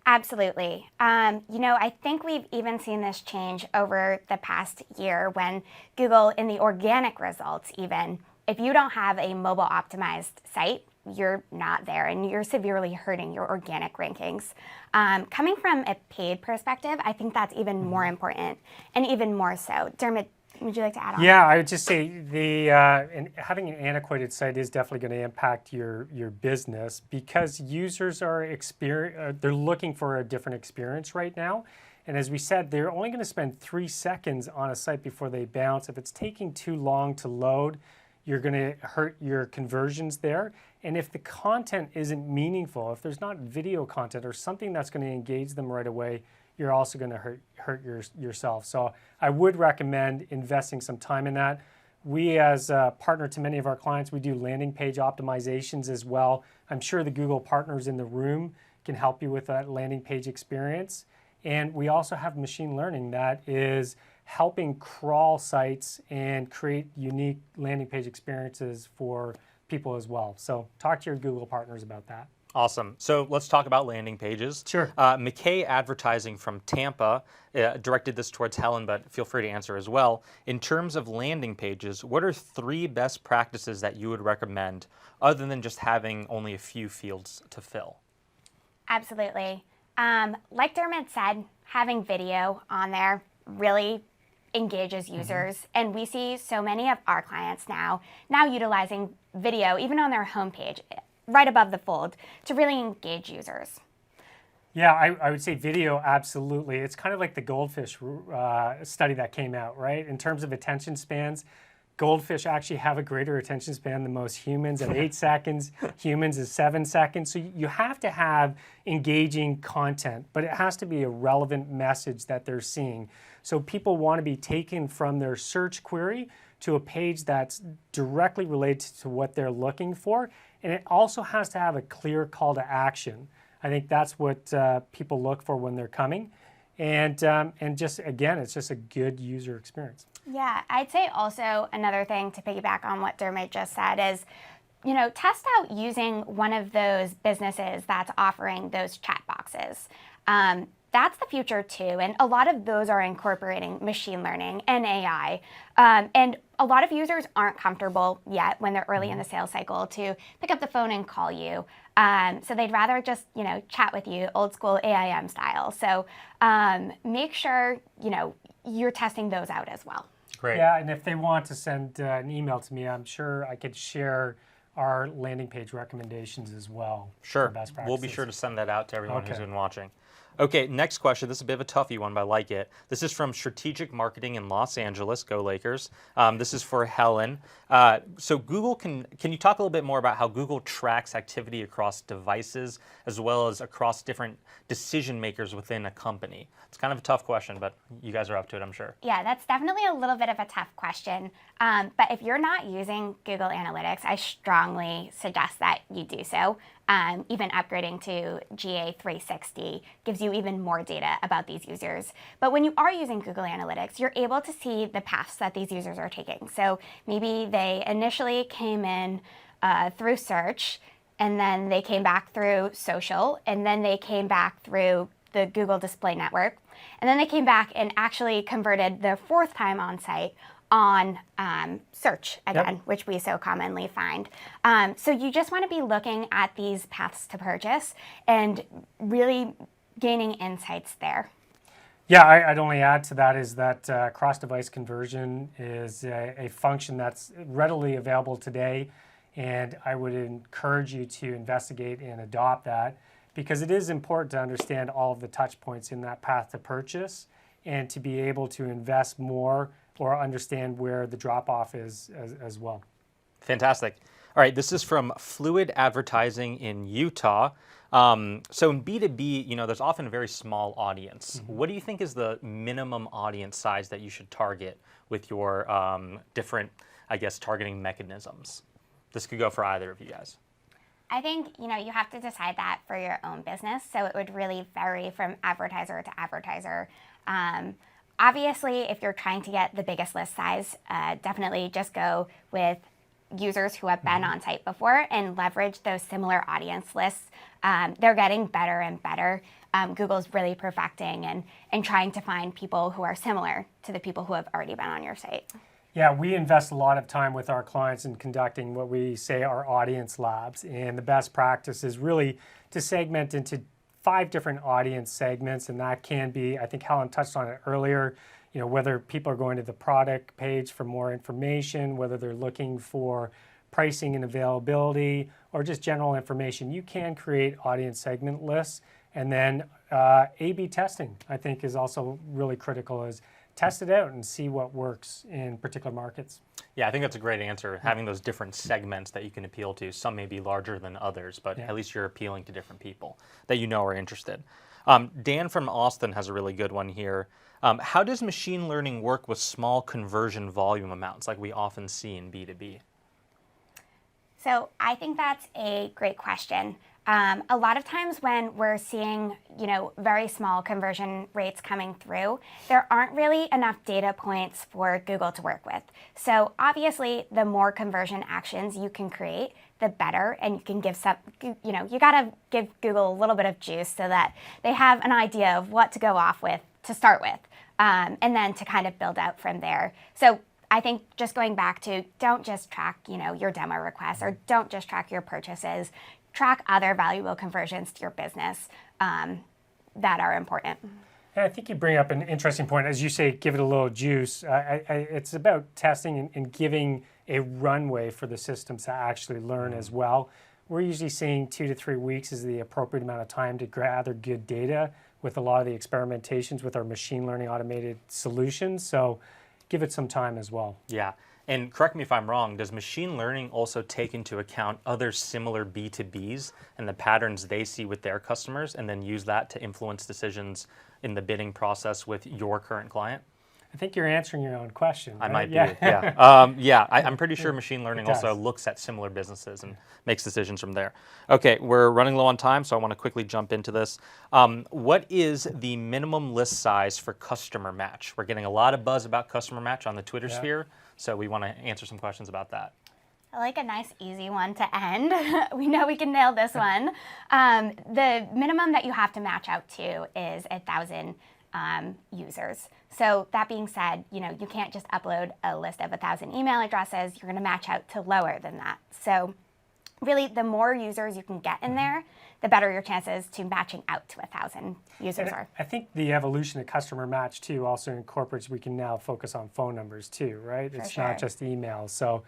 Absolutely. I think we've even seen this change over the past year when Google, in the organic results even, if you don't have a mobile optimized site, you're not there and you're severely hurting your organic rankings. Coming from a paid perspective, I think that's even more important and even more so. Dermot, would you like to add on? Yeah, I would just say having an antiquated site is definitely going to impact your business because users are they're looking for a different experience right now. And as we said, they're only going to spend 3 seconds on a site before they bounce. If it's taking too long to load, you're going to hurt your conversions there. And if the content isn't meaningful, if there's not video content or something that's going to engage them right away, you're also going to hurt yourself. So I would recommend investing some time in that. We, as a partner to many of our clients, we do landing page optimizations as well. I'm sure the Google partners in the room can help you with that landing page experience. And we also have machine learning that is helping crawl sites and create unique landing page experiences for people as well. So talk to your Google partners about that. Awesome. So let's talk about landing pages. Sure. McKay Advertising from Tampa directed this towards Helen, but feel free to answer as well. In terms of landing pages, what are 3 best practices that you would recommend other than just having only a few fields to fill? Absolutely. Like Dermot said, having video on there really engages users. And we see so many of our clients now utilizing video, even on their homepage, right above the fold, to really engage users. Yeah, I would say video, absolutely. It's kind of like the goldfish study that came out, right? In terms of attention spans, goldfish actually have a greater attention span than most humans at 8 seconds. Humans is 7 seconds. So you have to have engaging content, but it has to be a relevant message that they're seeing. So people want to be taken from their search query to a page that's directly related to what they're looking for. And it also has to have a clear call to action. I think that's what people look for when they're coming. And just, again, it's just a good user experience. Yeah, I'd say also another thing to piggyback on what Dermot just said is, test out using one of those businesses that's offering those chat boxes. That's the future too, and a lot of those are incorporating machine learning and AI. And a lot of users aren't comfortable yet when they're early in the sales cycle to pick up the phone and call you. So they'd rather just, chat with you, old school AIM style. So make sure, you're testing those out as well. Great. Yeah, and if they want to send an email to me, I'm sure I could share our landing page recommendations as well. Sure. For best We'll be practices. sure to send that out to everyone who's Okay. been watching. Okay, next question. This is a bit of a toughie one, but I like it. This is from Strategic Marketing in Los Angeles. Go Lakers. This is for Helen. So Google, can you talk a little bit more about how Google tracks activity across devices as well as across different decision makers within a company? It's kind of a tough question, but you guys are up to it, I'm sure. Yeah, that's definitely a little bit of a tough question. But if you're not using Google Analytics, I strongly suggest that you do so. Even upgrading to GA360 gives you even more data about these users. But when you are using Google Analytics, you're able to see the paths that these users are taking. So maybe they initially came in through search, and then they came back through social, and then they came back through the Google Display Network, and then they came back and actually converted their 4th time on site on search again, Yep. which we so commonly find. So you just want to be looking at these paths to purchase and really gaining insights there. Yeah, I'd only add to that is that cross-device conversion is a function that's readily available today, and I would encourage you to investigate and adopt that because it is important to understand all of the touch points in that path to purchase and to be able to invest more or understand where the drop-off is as well. Fantastic. All right, this is from Fluid Advertising in Utah. So in B2B, there's often a very small audience. What do you think is the minimum audience size that you should target with your different, targeting mechanisms? This could go for either of you guys. I think, you have to decide that for your own business. So it would really vary from advertiser to advertiser. Obviously, if you're trying to get the biggest list size, definitely just go with users who have been on site before and leverage those similar audience lists. They're getting better and better. Google's really perfecting and trying to find people who are similar to the people who have already been on your site. Yeah, we invest a lot of time with our clients in conducting what we say are audience labs. And the best practice is really to segment into 5 different audience segments. And that can be, I think Helen touched on it earlier, whether people are going to the product page for more information, whether they're looking for pricing and availability, or just general information. You can create audience segment lists. And then A/B testing, I think, is also really critical, is test it out and see what works in particular markets. Yeah, I think that's a great answer. Having those different segments that you can appeal to. Some may be larger than others, but at least you're appealing to different people that are interested. Dan from Austin has a really good one here. How does machine learning work with small conversion volume amounts like we often see in B2B? So I think that's a great question. A lot of times when we're seeing, very small conversion rates coming through, there aren't really enough data points for Google to work with. So obviously, the more conversion actions you can create, the better. And you can give you got to give Google a little bit of juice so that they have an idea of what to go off with to start with, and then to kind of build out from there. So I think just going back to, don't just track, your demo requests, or don't just track your purchases. Track other valuable conversions to your business that are important. And I think you bring up an interesting point. As you say, give it a little juice. It's about testing and giving a runway for the systems to actually learn as well. We're usually seeing 2 to 3 weeks is the appropriate amount of time to gather good data with a lot of the experimentations with our machine learning automated solutions. So give it some time as well. Yeah. And correct me if I'm wrong, does machine learning also take into account other similar B2Bs and the patterns they see with their customers, and then use that to influence decisions in the bidding process with your current client? I think you're answering your own question. I right? might be, Yeah. yeah. I'm pretty sure machine learning also looks at similar businesses and makes decisions from there. Okay, we're running low on time, so I want to quickly jump into this. What is the minimum list size for customer match? We're getting a lot of buzz about customer match on the Twitter sphere, so we want to answer some questions about that. I like a nice, easy one to end. We know we can nail this one. The minimum that you have to match out to is 1,000 users. So that being said, you can't just upload a list of 1,000 email addresses. You're going to match out to lower than that. So really, the more users you can get in there, the better your chances to matching out to 1,000 users are. I think the evolution of customer match too also incorporates, we can now focus on phone numbers too, right? It's not just emails. So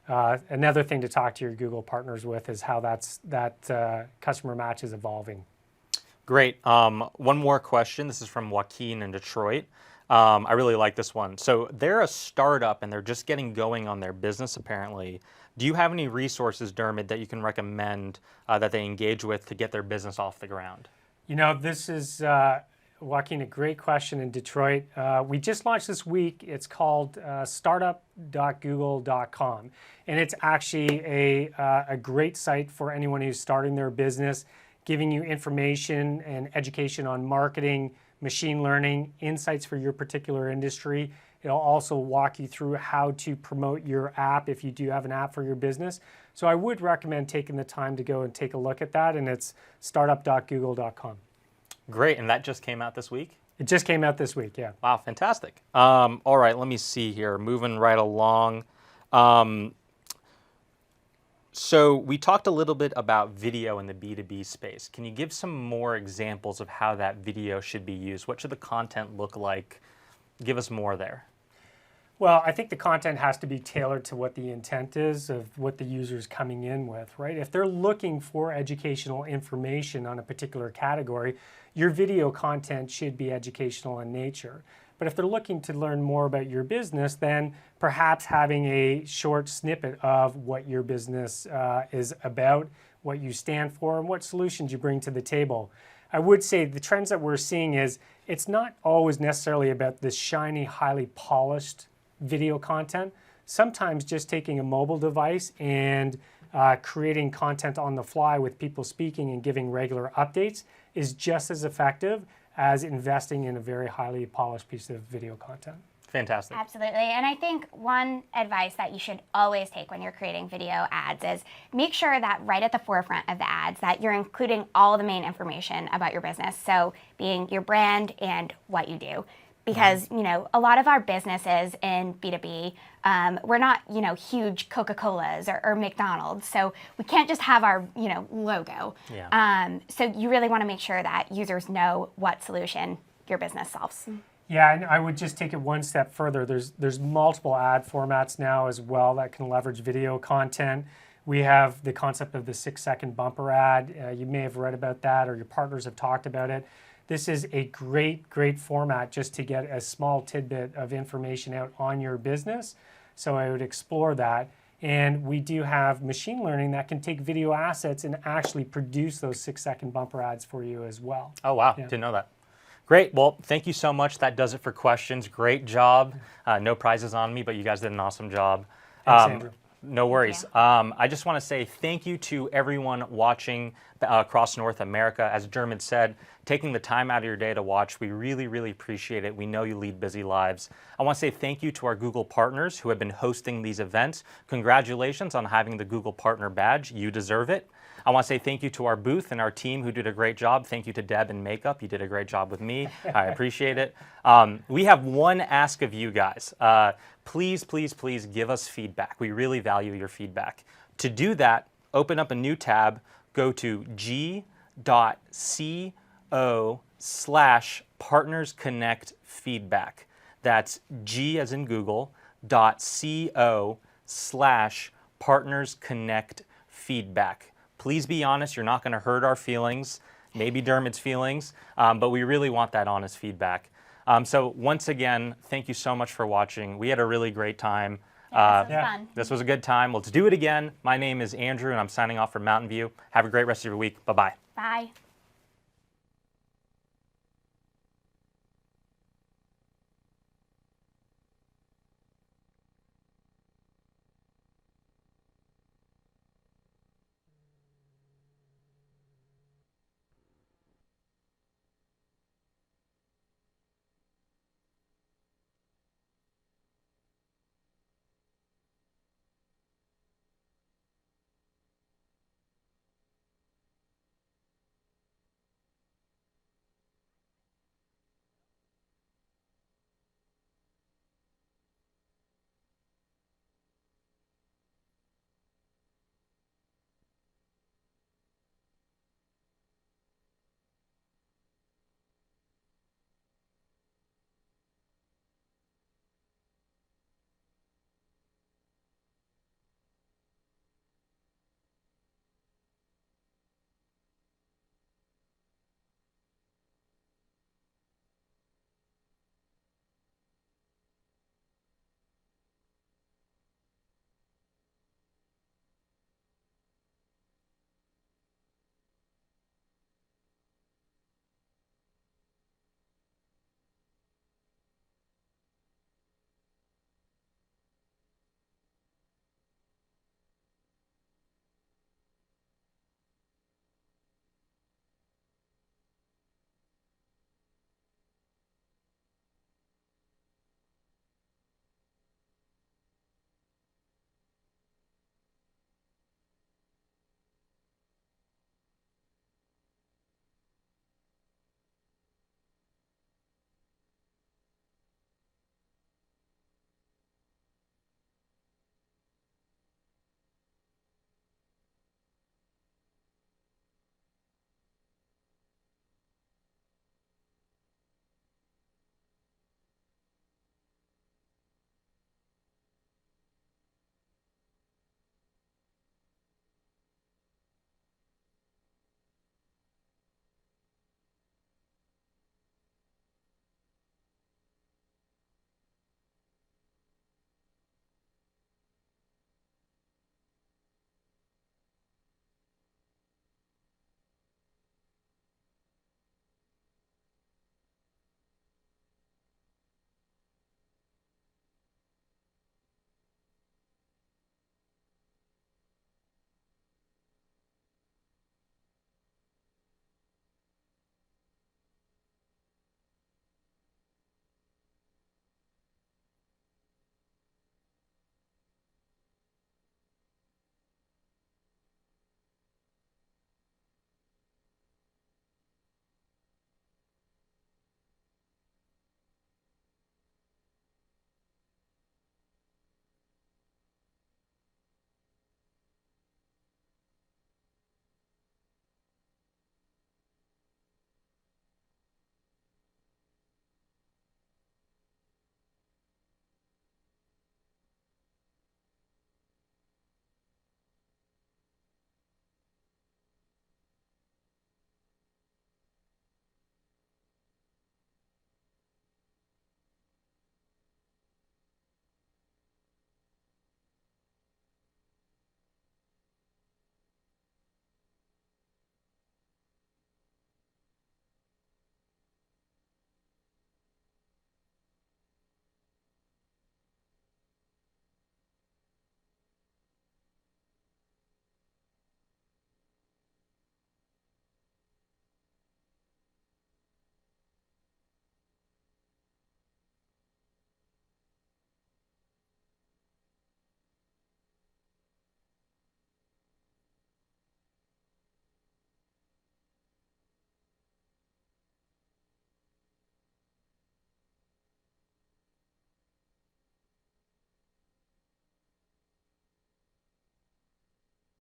another thing to talk to your Google partners with is how that customer match is evolving. Great. One more question. This is from Joaquin in Detroit. I really like this one. So they're a startup and they're just getting going on their business apparently. Do you have any resources, Dermot, that you can recommend that they engage with to get their business off the ground? This is, Joaquin, a great question in Detroit. We just launched this week. It's called startup.google.com. And it's actually a great site for anyone who's starting their business, giving you information and education on marketing, machine learning, insights for your particular industry. It'll also walk you through how to promote your app if you do have an app for your business. So I would recommend taking the time to go and take a look at that, and it's startup.google.com. Great, and that just came out this week? It just came out this week, yeah. Wow, fantastic. All right, let me see here, moving right along. So we talked a little bit about video in the B2B space. Can you give some more examples of how that video should be used? What should the content look like? Give us more there. Well, I think the content has to be tailored to what the intent is of what the user's coming in with, right? If they're looking for educational information on a particular category, your video content should be educational in nature. But if they're looking to learn more about your business, then perhaps having a short snippet of what your business is about, what you stand for, and what solutions you bring to the table. I would say the trends that we're seeing is it's not always necessarily about this shiny, highly polished video content. Sometimes just taking a mobile device and creating content on the fly with people speaking and giving regular updates is just as effective as investing in a very highly polished piece of video content. Fantastic. Absolutely. And I think one advice that you should always take when you're creating video ads is make sure that right at the forefront of the ads that you're including all the main information about your business. So being your brand and what you do. Because, a lot of our businesses in B2B, we're not, huge Coca-Colas or McDonald's. So we can't just have our, logo. Yeah. So you really want to make sure that users know what solution your business solves. Yeah, and I would just take it one step further. There's multiple ad formats now as well that can leverage video content. We have the concept of the 6-second bumper ad. You may have read about that, or your partners have talked about it. This is a great format just to get a small tidbit of information out on your business. So I would explore that. And we do have machine learning that can take video assets and actually produce those 6-second bumper ads for you as well. Oh, wow. Yeah. Didn't know that. Great. Well, thank you so much. That does it for questions. Great job. No prizes on me, but you guys did an awesome job. Thanks, Andrew. No worries. I just want to say thank you to everyone watching across North America. As Dermot said, taking the time out of your day to watch, we really, really appreciate it. We know you lead busy lives. I want to say thank you to our Google partners who have been hosting these events. Congratulations on having the Google Partner Badge. You deserve it. I want to say thank you to our booth and our team who did a great job. Thank you to Deb in makeup. You did a great job with me. I appreciate it. We have one ask of you guys. Please, please, please give us feedback. We really value your feedback. To do that, open up a new tab, go to g.co/partnersconnectfeedback. That's G as in Google, .co/partnersconnectfeedback. Please be honest, you're not going to hurt our feelings, maybe Dermot's feelings, but we really want that honest feedback. So once again, thank you so much for watching. We had a really great time. This was fun. This was a good time. Let's do it again. My name is Andrew, and I'm signing off from Mountain View. Have a great rest of your week. Bye-bye. Bye.